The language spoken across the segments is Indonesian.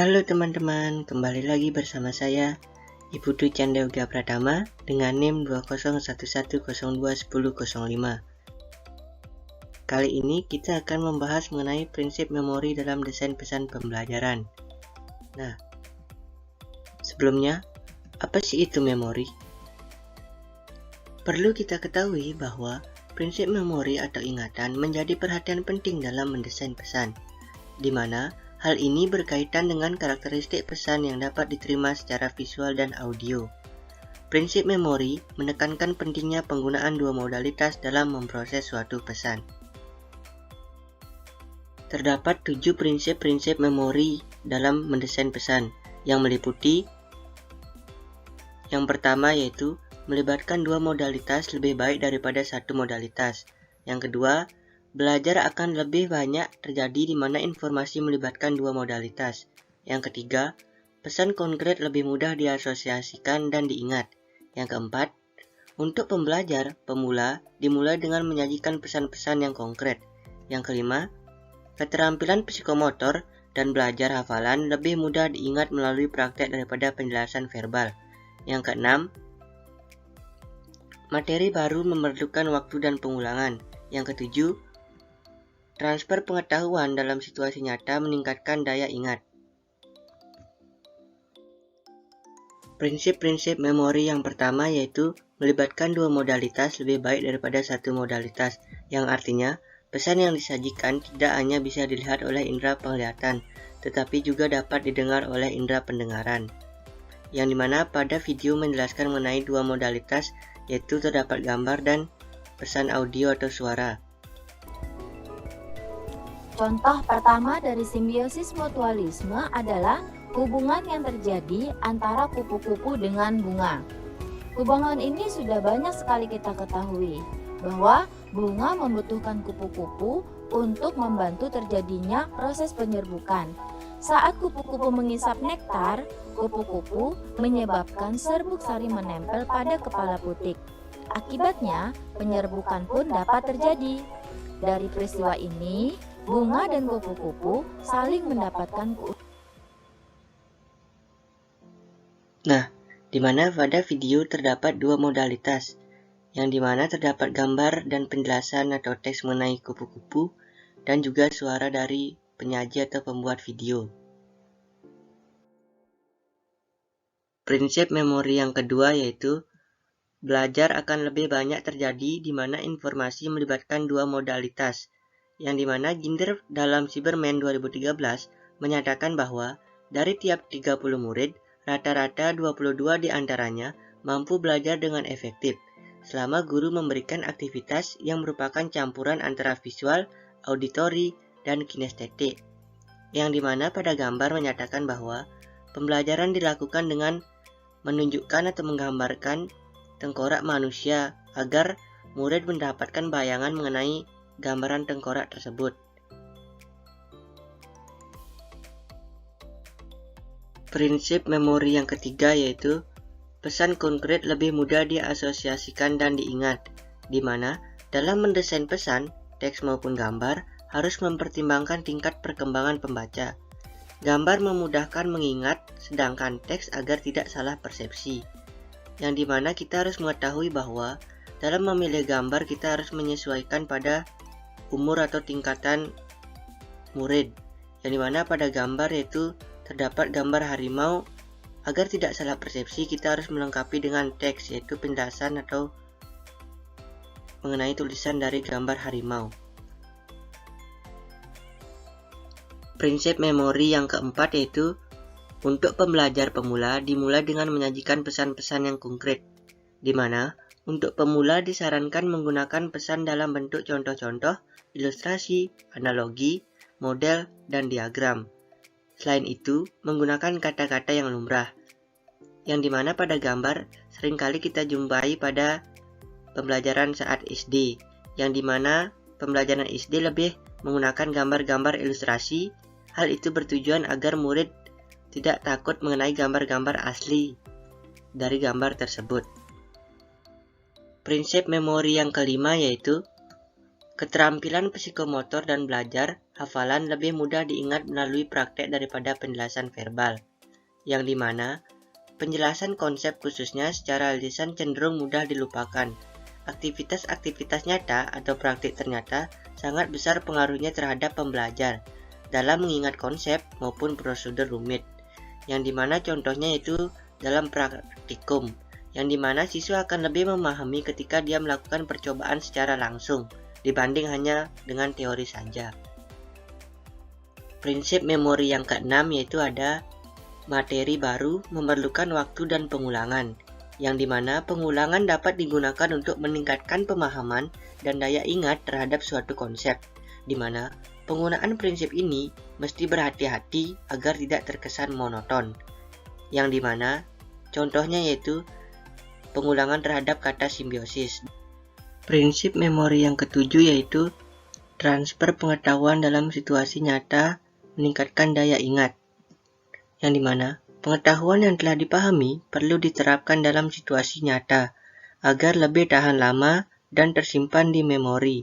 Halo teman-teman, kembali lagi bersama saya, Ibu Dwi Canda Yoga Pratama dengan NIM 2011021005. Kali ini kita akan membahas mengenai prinsip memori dalam desain pesan pembelajaran. Nah, sebelumnya, apa sih itu memori? Perlu kita ketahui bahwa prinsip memori atau ingatan menjadi perhatian penting dalam mendesain pesan, di mana hal ini berkaitan dengan karakteristik pesan yang dapat diterima secara visual dan audio. Prinsip memori menekankan pentingnya penggunaan dua modalitas dalam memproses suatu pesan. Terdapat 7 prinsip-prinsip memori dalam mendesain pesan yang meliputi: yang pertama yaitu melibatkan dua modalitas lebih baik daripada satu modalitas. Yang kedua, belajar akan lebih banyak terjadi di mana informasi melibatkan dua modalitas. Yang ketiga, pesan konkret lebih mudah diasosiasikan dan diingat. Yang keempat, untuk pembelajar pemula dimulai dengan menyajikan pesan-pesan yang konkret. Yang kelima, keterampilan psikomotor dan belajar hafalan lebih mudah diingat melalui praktek daripada penjelasan verbal. Yang keenam, materi baru memerlukan waktu dan pengulangan. Yang ketujuh, transfer pengetahuan dalam situasi nyata meningkatkan daya ingat. Prinsip-prinsip memori yang pertama yaitu melibatkan dua modalitas lebih baik daripada satu modalitas, yang artinya pesan yang disajikan tidak hanya bisa dilihat oleh indera penglihatan, tetapi juga dapat didengar oleh indera pendengaran. Yang dimana pada video menjelaskan mengenai dua modalitas, yaitu terdapat gambar dan pesan audio atau suara. Contoh pertama dari simbiosis mutualisme adalah hubungan yang terjadi antara kupu-kupu dengan bunga. Hubungan ini sudah banyak sekali kita ketahui, bahwa bunga membutuhkan kupu-kupu untuk membantu terjadinya proses penyerbukan. Saat kupu-kupu mengisap nektar, kupu-kupu menyebabkan serbuk sari menempel pada kepala putik. Akibatnya, penyerbukan pun dapat terjadi. Dari peristiwa ini, bunga dan kupu-kupu saling mendapatkan Nah, di mana pada video terdapat dua modalitas, yang dimana terdapat gambar dan penjelasan atau teks mengenai kupu-kupu, dan juga suara dari penyaji atau pembuat video. Prinsip memori yang kedua yaitu belajar akan lebih banyak terjadi di mana informasi melibatkan dua modalitas, yang dimana Ginder dalam Cyberman 2013 menyatakan bahwa dari tiap 30 murid, rata-rata 22 diantaranya mampu belajar dengan efektif, selama guru memberikan aktivitas yang merupakan campuran antara visual, auditori, dan kinestetik, yang dimana pada gambar menyatakan bahwa pembelajaran dilakukan dengan menunjukkan atau menggambarkan tengkorak manusia agar murid mendapatkan bayangan mengenai gambaran tengkorak tersebut. Prinsip memori yang ketiga yaitu pesan konkret lebih mudah diasosiasikan dan diingat, di mana dalam mendesain pesan, teks maupun gambar harus mempertimbangkan tingkat perkembangan pembaca. Gambar memudahkan mengingat, sedangkan teks agar tidak salah persepsi. Yang dimana kita harus mengetahui bahwa dalam memilih gambar kita harus menyesuaikan pada umur atau tingkatan murid. Yang dimana pada gambar yaitu terdapat gambar harimau, agar tidak salah persepsi kita harus melengkapi dengan teks yaitu penjelasan atau mengenai tulisan dari gambar harimau. Prinsip memori yang keempat yaitu untuk pembelajar pemula dimulai dengan menyajikan pesan-pesan yang konkret, di mana untuk pemula disarankan menggunakan pesan dalam bentuk contoh-contoh, ilustrasi, analogi, model, dan diagram. Selain itu, menggunakan kata-kata yang lumrah, yang dimana pada gambar seringkali kita jumpai pada pembelajaran saat SD, yang dimana pembelajaran SD lebih menggunakan gambar-gambar ilustrasi. Hal itu bertujuan agar murid tidak takut mengenai gambar-gambar asli dari gambar tersebut. Prinsip memori yang kelima yaitu Keterampilan psikomotor dan belajar hafalan lebih mudah diingat melalui praktek daripada penjelasan verbal, yang dimana penjelasan konsep khususnya secara lisan cenderung mudah dilupakan. Aktivitas-aktivitas nyata atau praktik ternyata sangat besar pengaruhnya terhadap pembelajar dalam mengingat konsep maupun prosedur rumit, yang dimana contohnya itu dalam praktikum, yang dimana siswa akan lebih memahami ketika dia melakukan percobaan secara langsung dibanding hanya dengan teori saja. Prinsip memori yang keenam yaitu ada materi baru memerlukan waktu dan pengulangan, yang dimana pengulangan dapat digunakan untuk meningkatkan pemahaman dan daya ingat terhadap suatu konsep, dimana penggunaan prinsip ini mesti berhati-hati agar tidak terkesan monoton, yang dimana contohnya yaitu pengulangan terhadap kata simbiosis. Prinsip memori yang ketujuh yaitu transfer pengetahuan dalam situasi nyata meningkatkan daya ingat, yang dimana pengetahuan yang telah dipahami perlu diterapkan dalam situasi nyata agar lebih tahan lama dan tersimpan di memori,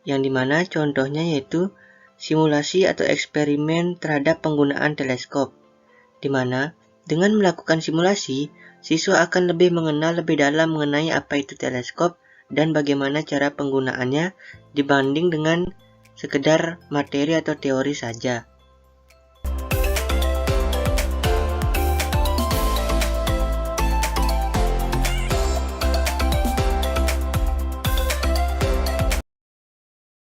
yang dimana contohnya yaitu simulasi atau eksperimen terhadap penggunaan teleskop, dimana dengan melakukan simulasi, siswa akan lebih mengenal lebih dalam mengenai apa itu teleskop dan bagaimana cara penggunaannya dibanding dengan sekedar materi atau teori saja.